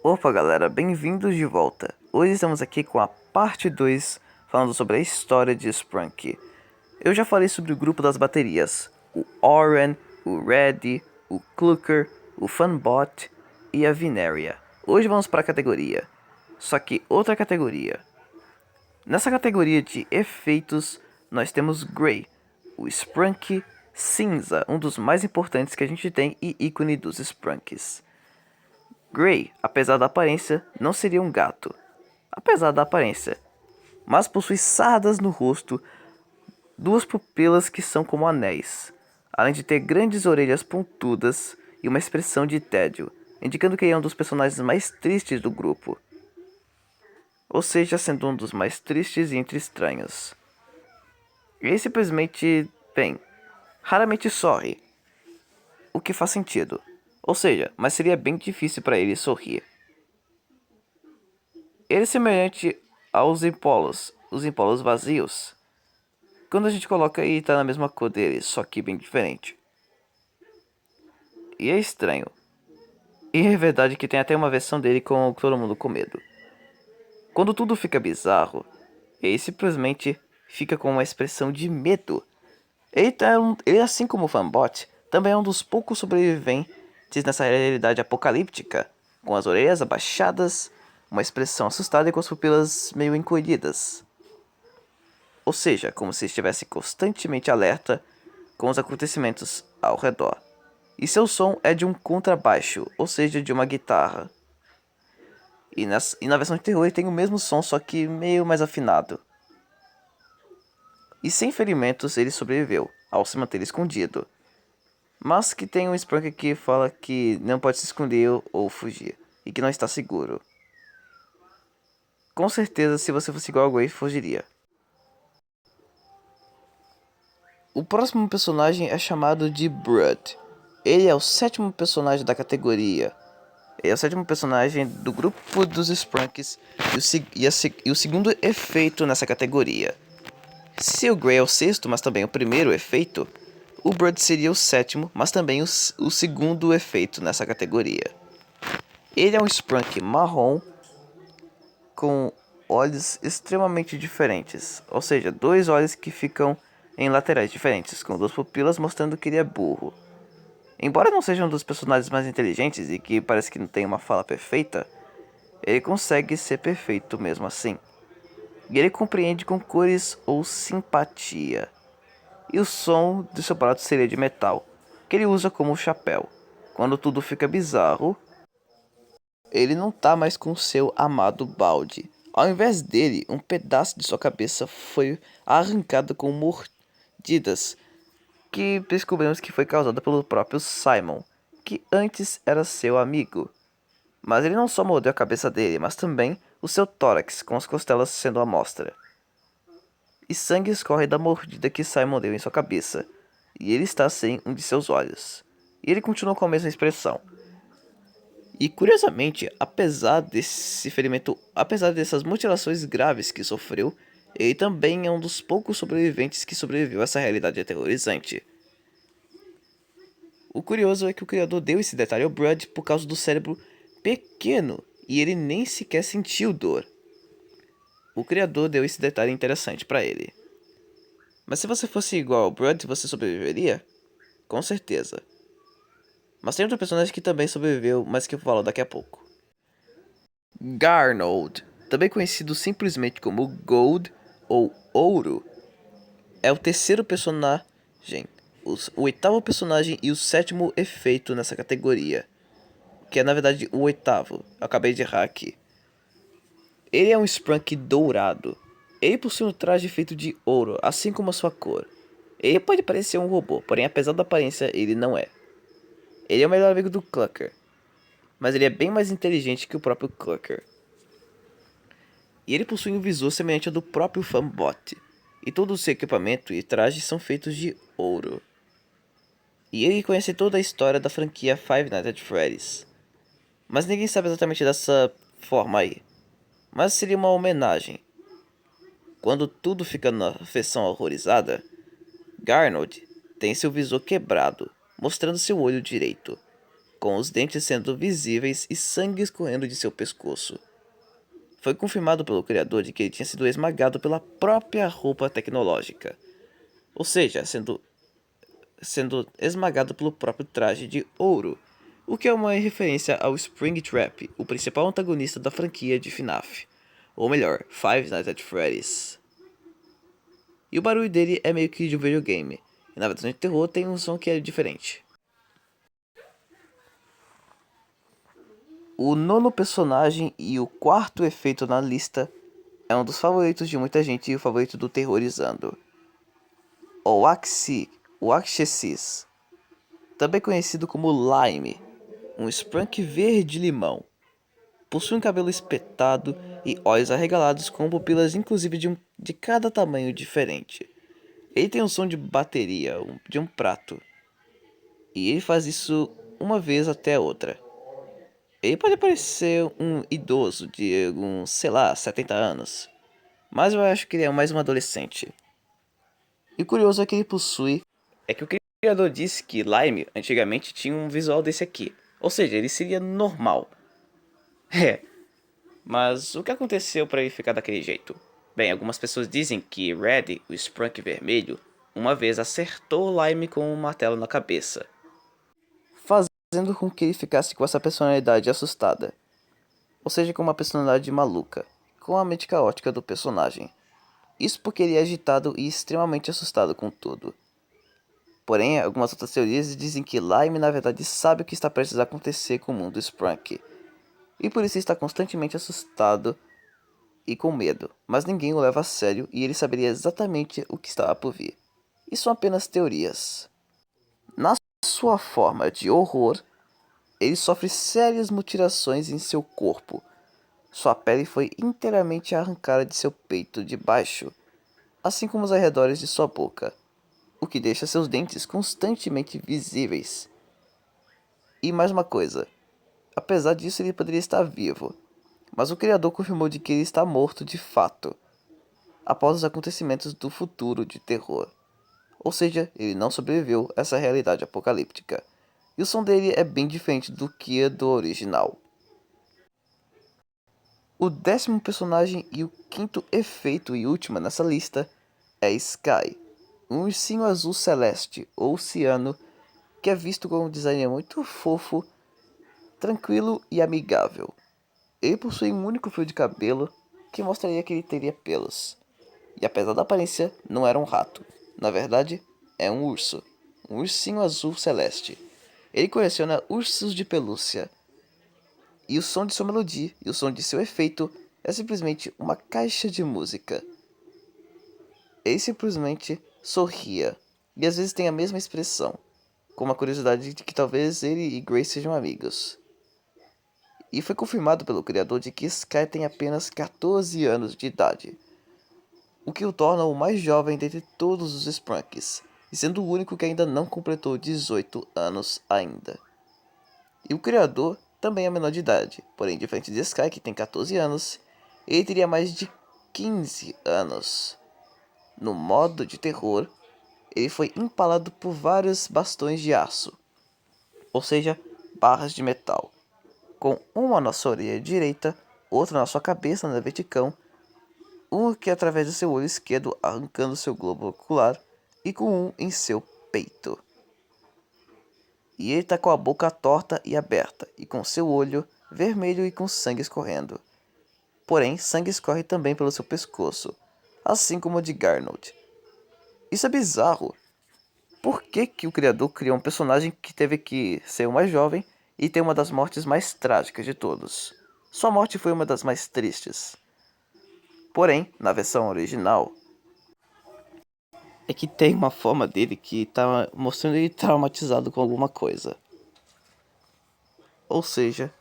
Opa galera, bem-vindos de volta. Hoje estamos aqui com a parte 2, falando sobre a história de Sprunk. Eu já falei sobre o grupo das baterias, o Oren, o Reddy, o Clucker, o Funbot e a Vineria. Hoje vamos para a categoria, só que outra categoria. Nessa categoria de efeitos, nós temos Grey, o Sprunk cinza, um dos mais importantes que a gente tem e ícone dos Sprunks. Grey, apesar da aparência, não seria um gato. Apesar da aparência, mas possui sardas no rosto, duas pupilas que são como anéis, além de ter grandes orelhas pontudas e uma expressão de tédio, indicando que ele é um dos personagens mais tristes do grupo. Ou seja, sendo um dos mais tristes e entre estranhos. Ele simplesmente, bem, raramente sorri, o que faz sentido. Ou seja, mas seria bem difícil para ele sorrir. Ele é semelhante aos impolos, os impolos vazios. Quando a gente coloca ele tá na mesma cor dele, só que bem diferente. E é estranho. E é verdade que tem até uma versão dele com todo mundo com medo. Quando tudo fica bizarro, ele simplesmente fica com uma expressão de medo. Ele assim como o Fanbot, também é um dos poucos sobreviventes nessa realidade apocalíptica, com as orelhas abaixadas, uma expressão assustada e com as pupilas meio encolhidas. Ou seja, como se estivesse constantemente alerta com os acontecimentos ao redor. E seu som é de um contrabaixo, ou seja, de uma guitarra. E na versão de terror ele tem o mesmo som, só que meio mais afinado. E sem ferimentos ele sobreviveu, ao se manter escondido. Mas que tem um Sprunk que fala que não pode se esconder ou fugir, e que não está seguro. Com certeza, se você fosse igual a Grey, fugiria. O próximo personagem é chamado de Brud. Ele é o sétimo personagem da categoria. Ele é o sétimo personagem do grupo dos Sprunks e o segundo efeito nessa categoria. Se o Grey é o sexto, mas também o primeiro efeito, o Brud seria o sétimo, mas também o segundo efeito nessa categoria. Ele é um Sprunk marrom com olhos extremamente diferentes, ou seja, dois olhos que ficam em laterais diferentes, com duas pupilas mostrando que ele é burro. Embora não seja um dos personagens mais inteligentes e que parece que não tem uma fala perfeita, ele consegue ser perfeito mesmo assim. E ele compreende com cores ou simpatia. E o som do seu prato seria de metal, que ele usa como chapéu. Quando tudo fica bizarro, ele não tá mais com seu amado balde. Ao invés dele, um pedaço de sua cabeça foi arrancado com mordidas, que descobrimos que foi causada pelo próprio Simon, que antes era seu amigo. Mas ele não só mordeu a cabeça dele, mas também o seu tórax, com as costelas sendo a mostra. E sangue escorre da mordida que Simon deu em sua cabeça, e ele está sem um de seus olhos. E ele continua com a mesma expressão. E curiosamente, apesar desse ferimento, apesar dessas mutilações graves que sofreu, ele também é um dos poucos sobreviventes que sobreviveu a essa realidade aterrorizante. O curioso é que o criador deu esse detalhe ao Brud por causa do cérebro pequeno e ele nem sequer sentiu dor. O criador deu esse detalhe interessante para ele. Mas se você fosse igual ao Brud, você sobreviveria? Com certeza. Mas tem outro personagem que também sobreviveu, mas que eu falo daqui a pouco. Garnold, também conhecido simplesmente como Gold ou Ouro, é o terceiro personagem, o oitavo personagem e o sétimo efeito nessa categoria, que é na verdade o oitavo, eu acabei de errar aqui. Ele é um Sprunk dourado. Ele possui um traje feito de ouro, assim como a sua cor. Ele pode parecer um robô, porém apesar da aparência, ele não é. Ele é o melhor amigo do Clucker, mas ele é bem mais inteligente que o próprio Clucker. E ele possui um visor semelhante ao do próprio Fanbot, e todo o seu equipamento e trajes são feitos de ouro. E ele conhece toda a história da franquia Five Nights at Freddy's. Mas ninguém sabe exatamente dessa forma aí. Mas seria uma homenagem. Quando tudo fica na versão horrorizada, Garnold tem seu visor quebrado, mostrando seu olho direito, com os dentes sendo visíveis e sangue escorrendo de seu pescoço. Foi confirmado pelo criador de que ele tinha sido esmagado pela própria roupa tecnológica, ou seja, sendo esmagado pelo próprio traje de ouro, o que é uma referência ao Springtrap, o principal antagonista da franquia de FNAF, ou melhor, Five Nights at Freddy's. E o barulho dele é meio que de um videogame, e na versão de terror tem um som que é diferente. O nono personagem e o quarto efeito na lista é um dos favoritos de muita gente e o favorito do Terrorizando. O Waxesis, também conhecido como Lime, um Sprunk verde-limão. Possui um cabelo espetado e olhos arregalados com pupilas inclusive de cada tamanho diferente. Ele tem um som de bateria, de um prato. E ele faz isso uma vez até outra. Ele pode parecer um idoso de uns, sei lá, 70 anos. Mas eu acho que ele é mais um adolescente. E o curioso é que ele possui... É que o criador disse que Lime antigamente tinha um visual desse aqui. Ou seja, ele seria normal. É. Mas o que aconteceu para ele ficar daquele jeito? Bem, algumas pessoas dizem que Red, o Sprunk vermelho, uma vez acertou Lime com um martelo na cabeça, fazendo com que ele ficasse com essa personalidade assustada. Ou seja, com uma personalidade maluca, com a mente caótica do personagem. Isso porque ele é agitado e extremamente assustado com tudo. Porém, algumas outras teorias dizem que Lime na verdade sabe o que está prestes a acontecer com o mundo Sprunk, e por isso está constantemente assustado e com medo, mas ninguém o leva a sério e ele saberia exatamente o que estava por vir. E são apenas teorias. Na sua forma de horror, ele sofre sérias mutilações em seu corpo. Sua pele foi inteiramente arrancada de seu peito de baixo, assim como os arredores de sua boca, o que deixa seus dentes constantemente visíveis. E mais uma coisa, apesar disso ele poderia estar vivo, mas o criador confirmou de que ele está morto de fato, após os acontecimentos do futuro de terror. Ou seja, ele não sobreviveu a essa realidade apocalíptica. E o som dele é bem diferente do que do original. O décimo personagem e o quinto efeito e último nessa lista é Sky, um ursinho azul celeste ou ciano que é visto com um design muito fofo, tranquilo e amigável. Ele possui um único fio de cabelo que mostraria que ele teria pelos. E apesar da aparência, não era um rato. Na verdade, é um urso. Um ursinho azul celeste. Ele coleciona ursos de pelúcia. E o som de sua melodia e o som de seu efeito é simplesmente uma caixa de música. Ele simplesmente sorria. E às vezes tem a mesma expressão. Com uma curiosidade de que talvez ele e Grace sejam amigos. E foi confirmado pelo criador de que Sky tem apenas 14 anos de idade, o que o torna o mais jovem dentre todos os Sprunks, e sendo o único que ainda não completou 18 anos ainda. E o criador também é menor de idade, porém diferente de Sky, que tem 14 anos, ele teria mais de 15 anos. No modo de terror, ele foi empalado por vários bastões de aço, ou seja, barras de metal, com uma na sua orelha direita, outra na sua cabeça na verticão, um que através do seu olho esquerdo arrancando seu globo ocular e com um em seu peito. E ele está com a boca torta e aberta, e com seu olho vermelho e com sangue escorrendo. Porém, sangue escorre também pelo seu pescoço, assim como o de Garnold. Isso é bizarro. Por que que o criador criou um personagem que teve que ser o mais jovem e ter uma das mortes mais trágicas de todos? Sua morte foi uma das mais tristes. Porém, na versão original, é que tem uma forma dele que tá mostrando ele traumatizado com alguma coisa. Ou seja,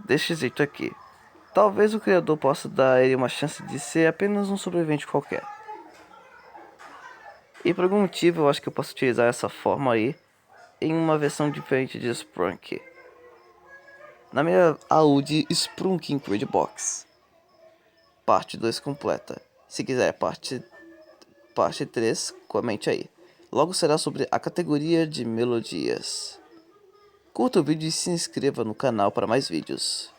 desse jeito aqui. Talvez o criador possa dar a ele uma chance de ser apenas um sobrevivente qualquer. E por algum motivo eu acho que eu posso utilizar essa forma aí em uma versão diferente de Sprunk. Na minha Audi Sprunk Include Box. Parte 2 completa. Se quiser parte 3, comente aí. Logo será sobre a categoria de melodias. Curta o vídeo e se inscreva no canal para mais vídeos.